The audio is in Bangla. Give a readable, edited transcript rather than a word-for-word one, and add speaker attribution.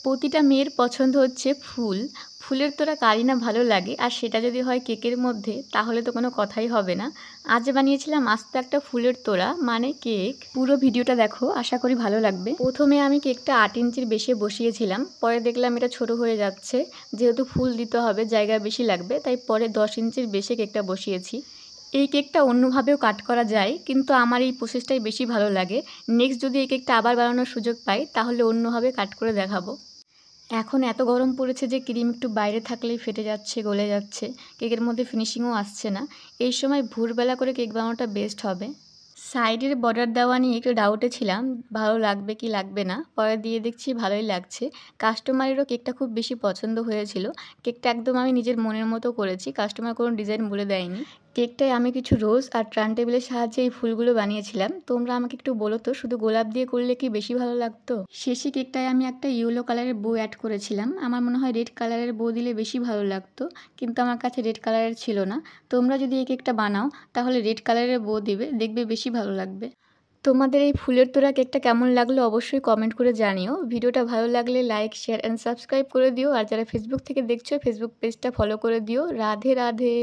Speaker 1: প্রতিটা মেয়ের পছন্দ হচ্ছে ফুল। ফুলের তোড়া কারই না ভালো লাগে, আর সেটা যদি হয় কেকের মধ্যে তাহলে তো কোনো কথাই হবে না। আজ বানিয়েছিলাম আস্ত একটা ফুলের তোড়া মানে কেক। পুরো ভিডিওটা দেখো, আশা করি ভালো লাগবে। প্রথমে আমি কেকটা 8 ইঞ্চির বেশি বসিয়েছিলাম, পরে দেখলাম এটা ছোট হয়ে যাচ্ছে। যেহেতু ফুল দিতে হবে, জায়গা বেশি লাগবে, তাই পরে 10 ইঞ্চির বেশি কেকটা বসিয়েছি। এই কেকটা অন্যভাবেও কাট করা যায়, কিন্তু আমার এই প্রসেসটাই বেশি ভালো লাগে। নেক্সট যদি এই কেকটা আবার বানানোর সুযোগ পাই তাহলে অন্যভাবে কাট করে দেখাবো। এখন এত গরম পড়েছে যে ক্রিম একটু বাইরে থাকলেই ফেটে যাচ্ছে, গলে যাচ্ছে, কেকের মধ্যে ফিনিশিংও আসছে না। এই সময় ভোরবেলা করে কেক বানানোটা বেস্ট হবে। সাইডের বর্ডার দেওয়া নিয়ে একটু ডাউটে ছিলাম, ভালো লাগবে কি লাগবে না, পরে দিয়ে দেখছি ভালোই লাগছে। কাস্টমারেরও কেকটা খুব বেশি পছন্দ হয়েছিল। কেকটা একদম আমি নিজের মনের মতো করেছি, কাস্টমার কোনো ডিজাইন বলে দেয়নি। কেকটায় আমি কিছু রোজ আর টার্ন টেবিলের সাহায্যে এই ফুলগুলো বানিয়েছিলাম। তোমরা আমাকে একটু বলো তো, শুধু গোলাপ দিয়ে করলে কি বেশি ভালো লাগতো? শেষে কেকটায় আমি একটা ইয়েলো কালারের বো অ্যাড করেছিলাম। আমার মনে হয় রেড কালারের বো দিলে বেশি ভালো লাগতো, কিন্তু আমার কাছে রেড কালারের ছিল না। তোমরা যদি এই কেকটা বানাও তাহলে রেড কালারের বো দিবে, দেখবে বেশি ভালো লাগবে। তোমাদের এই ফুলের তোড়া কেকটা কেমন লাগলো অবশ্যই কমেন্ট করে জানিও। ভিডিওটা ভালো লাগলে লাইক, শেয়ার অ্যান্ড সাবস্ক্রাইব করে দিও। আর যারা ফেসবুক থেকে দেখছো, ফেসবুক পেজটা ফলো করে দিও। রাধে রাধে।